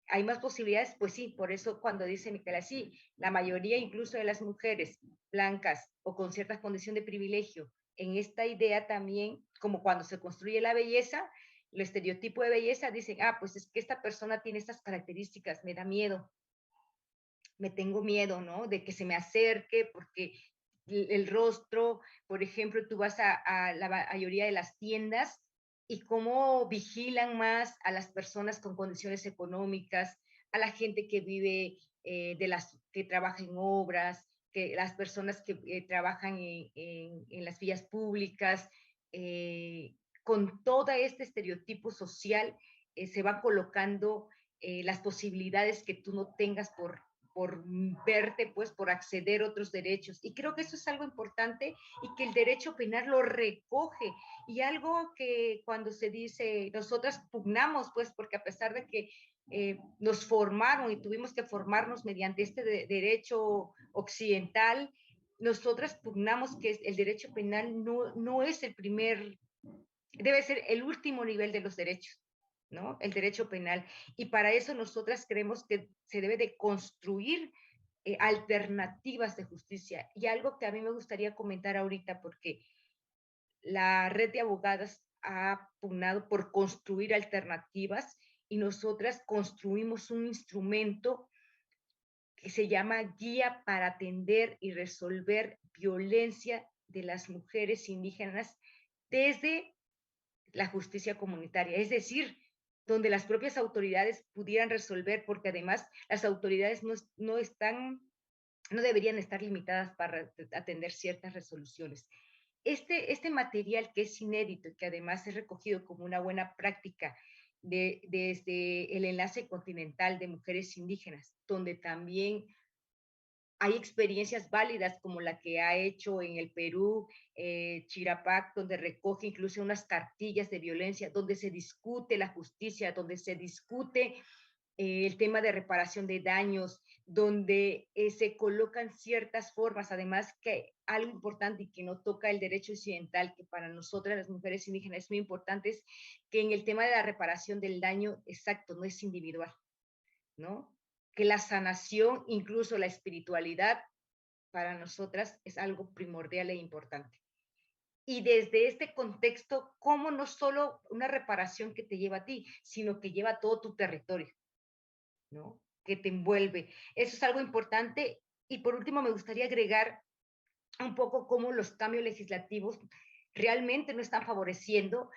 hay más posibilidades, pues sí, por eso cuando dice Micaela, sí, la mayoría incluso de las mujeres blancas o con cierta condición de privilegio, en esta idea también, como cuando se construye la belleza, el estereotipo de belleza, dicen, pues es que esta persona tiene estas características, me da miedo, me tengo miedo, ¿no? De que se me acerque, porque el rostro, por ejemplo, tú vas a la mayoría de las tiendas y cómo vigilan más a las personas con condiciones económicas, a la gente que vive, que trabaja en obras, que las personas que trabajan en las vías públicas, con todo este estereotipo social, se van colocando las posibilidades que tú no tengas por verte, pues, por acceder a otros derechos. Y creo que eso es algo importante y que el derecho penal lo recoge. Y algo que cuando se dice, nosotras pugnamos, pues, porque a pesar de que nos formaron y tuvimos que formarnos mediante este derecho occidental, nosotras pugnamos que el derecho penal no es el primer, debe ser el último nivel de los derechos, ¿no? El derecho penal. Y para eso nosotras creemos que se debe de construir alternativas de justicia. Y algo que a mí me gustaría comentar ahorita, porque la red de abogadas ha pugnado por construir alternativas y nosotras construimos un instrumento que se llama Guía para atender y resolver violencia de las mujeres indígenas desde la justicia comunitaria, es decir, donde las propias autoridades pudieran resolver, porque además las autoridades no deberían estar limitadas para atender ciertas resoluciones. Este material que es inédito y que además es recogido como una buena práctica desde el enlace continental de mujeres indígenas, donde también hay experiencias válidas como la que ha hecho en el Perú, Chirapac, donde recoge incluso unas cartillas de violencia, donde se discute la justicia, donde se discute el tema de reparación de daños, donde se colocan ciertas formas, además que algo importante y que no toca el derecho occidental, que para nosotras las mujeres indígenas es muy importante, es que en el tema de la reparación del daño, exacto, no es individual, ¿no? Que la sanación, incluso la espiritualidad, para nosotras es algo primordial e importante. Y desde este contexto, cómo no solo una reparación que te lleva a ti, sino que lleva a todo tu territorio, ¿no? Que te envuelve. Eso es algo importante. Y por último, me gustaría agregar un poco cómo los cambios legislativos realmente no están favoreciendo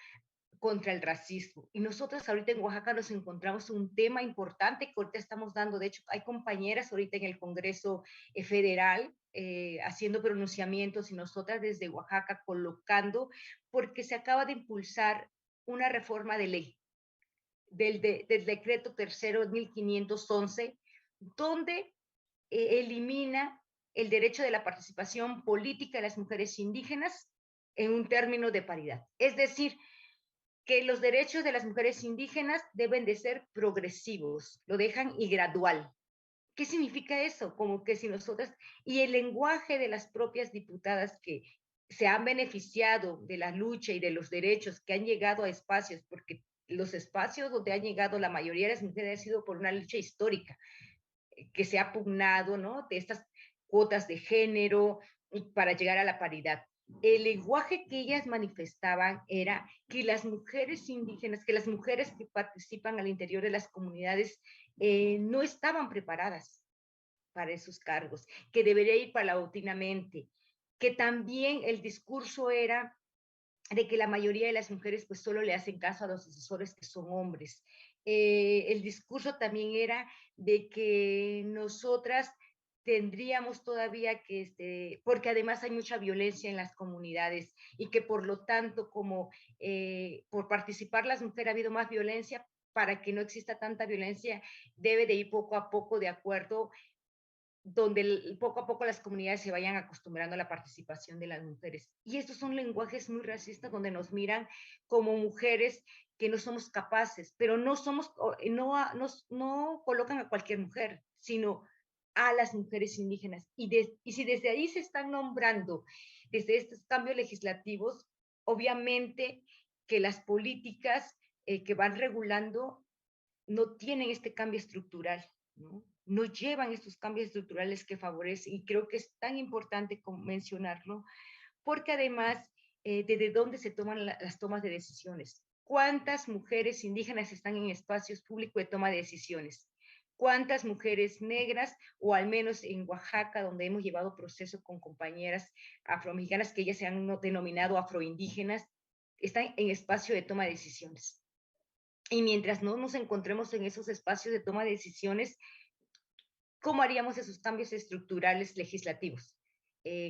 contra el racismo. Y nosotros ahorita en Oaxaca nos encontramos un tema importante que ahorita estamos dando. De hecho, hay compañeras ahorita en el Congreso Federal haciendo pronunciamientos y nosotras desde Oaxaca colocando, porque se acaba de impulsar una reforma de ley del decreto tercero 1511, donde elimina el derecho de la participación política de las mujeres indígenas en un término de paridad. Es decir, que los derechos de las mujeres indígenas deben de ser progresivos, lo dejan y gradual. ¿Qué significa eso? Como que si nosotras, y el lenguaje de las propias diputadas que se han beneficiado de la lucha y de los derechos que han llegado a espacios, porque los espacios donde han llegado la mayoría de las mujeres ha sido por una lucha histórica, que se ha pugnado, ¿no? De estas cuotas de género para llegar a la paridad. El lenguaje que ellas manifestaban era que las mujeres indígenas, que las mujeres que participan al interior de las comunidades no estaban preparadas para esos cargos, que debería ir paulatinamente, que también el discurso era de que la mayoría de las mujeres pues solo le hacen caso a los asesores que son hombres. El discurso también era de que nosotras tendríamos todavía que, porque además hay mucha violencia en las comunidades y que por lo tanto como por participar las mujeres ha habido más violencia, para que no exista tanta violencia debe de ir poco a poco de acuerdo donde poco a poco las comunidades se vayan acostumbrando a la participación de las mujeres. Y estos son lenguajes muy racistas donde nos miran como mujeres que no somos capaces, pero no colocan a cualquier mujer, sino a las mujeres indígenas. Y si desde ahí se están nombrando, desde estos cambios legislativos, obviamente que las políticas que van regulando no tienen este cambio estructural, ¿no? No llevan estos cambios estructurales que favorecen, y creo que es tan importante mencionarlo, porque además, ¿desde dónde se toman las tomas de decisiones? ¿Cuántas mujeres indígenas están en espacios públicos de toma de decisiones? ¿Cuántas mujeres negras, o al menos en Oaxaca, donde hemos llevado proceso con compañeras afromexicanas que ellas se han denominado afroindígenas, están en espacio de toma de decisiones? Y mientras no nos encontremos en esos espacios de toma de decisiones, ¿cómo haríamos esos cambios estructurales legislativos,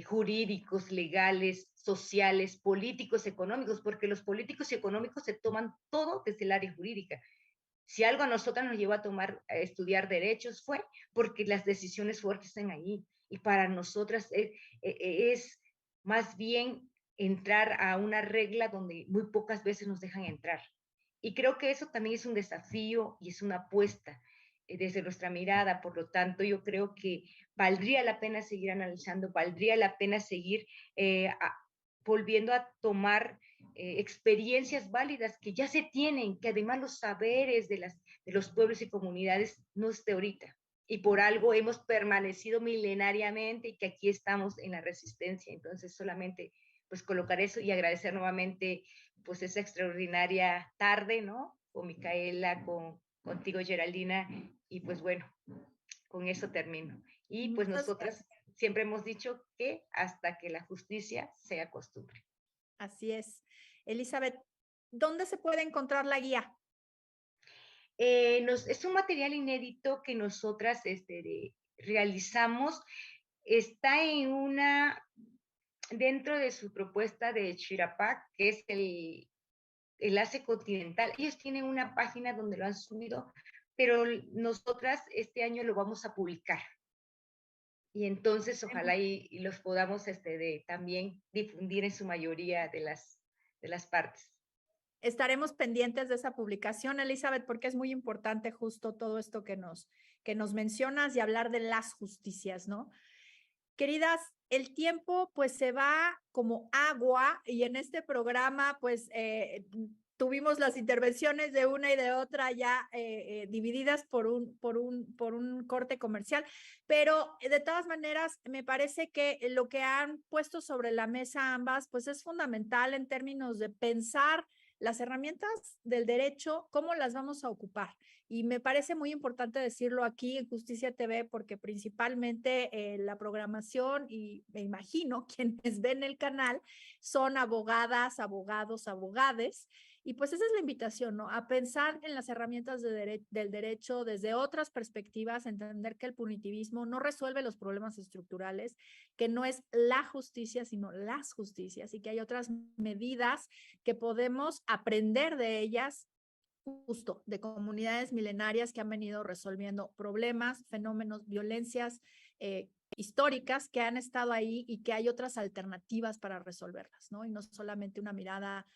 jurídicos, legales, sociales, políticos, económicos? Porque los políticos y económicos se toman todo desde el área jurídica. Si algo a nosotras nos llevó a estudiar derechos, fue porque las decisiones fuertes están ahí. Y para nosotras es más bien entrar a una regla donde muy pocas veces nos dejan entrar. Y creo que eso también es un desafío y es una apuesta desde nuestra mirada. Por lo tanto, yo creo que valdría la pena seguir analizando, valdría la pena seguir volviendo a tomar experiencias válidas que ya se tienen, que además los saberes de los pueblos y comunidades no es de ahorita. Y por algo hemos permanecido milenariamente, y que aquí estamos en la resistencia. Entonces, solamente pues colocar eso y agradecer nuevamente pues esa extraordinaria tarde, ¿no? Con Micaela, contigo, Geraldina, y pues bueno, con eso termino. Y pues nosotras siempre hemos dicho que hasta que la justicia sea costumbre. Así es. Elizabeth, ¿dónde se puede encontrar la guía? Es un material inédito que nosotras realizamos. Está dentro de su propuesta de Chirapac, que es el enlace continental. Ellos tienen una página donde lo han subido, pero nosotras este año lo vamos a publicar. Y entonces ojalá y los podamos también difundir en su mayoría de las partes. Estaremos pendientes de esa publicación, Elizabeth, porque es muy importante justo todo esto que nos mencionas y hablar de las justicias, ¿no? Queridas, el tiempo pues se va como agua, y en este programa pues tuvimos las intervenciones de una y de otra ya divididas por un corte comercial, pero de todas maneras me parece que lo que han puesto sobre la mesa ambas pues es fundamental en términos de pensar las herramientas del derecho, cómo las vamos a ocupar. Y me parece muy importante decirlo aquí en Justicia TV, porque principalmente la programación, y me imagino quienes ven el canal, son abogadas, abogados, abogades. Y pues esa es la invitación, ¿no? A pensar en las herramientas del derecho desde otras perspectivas, entender que el punitivismo no resuelve los problemas estructurales, que no es la justicia, sino las justicias, y que hay otras medidas que podemos aprender de ellas, justo de comunidades milenarias que han venido resolviendo problemas, fenómenos, violencias históricas que han estado ahí, y que hay otras alternativas para resolverlas, ¿no? Y no solamente una mirada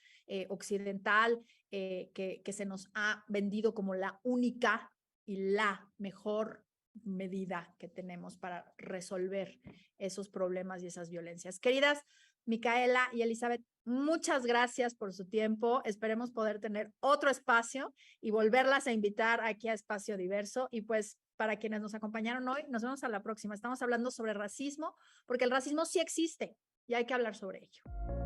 occidental que se nos ha vendido como la única y la mejor medida que tenemos para resolver esos problemas y esas violencias. Queridas Micaela y Elizabeth, muchas gracias por su tiempo. Esperemos poder tener otro espacio y volverlas a invitar aquí a Espacio Diverso. Y pues para quienes nos acompañaron hoy, nos vemos a la próxima. Estamos hablando sobre racismo, porque el racismo sí existe y hay que hablar sobre ello.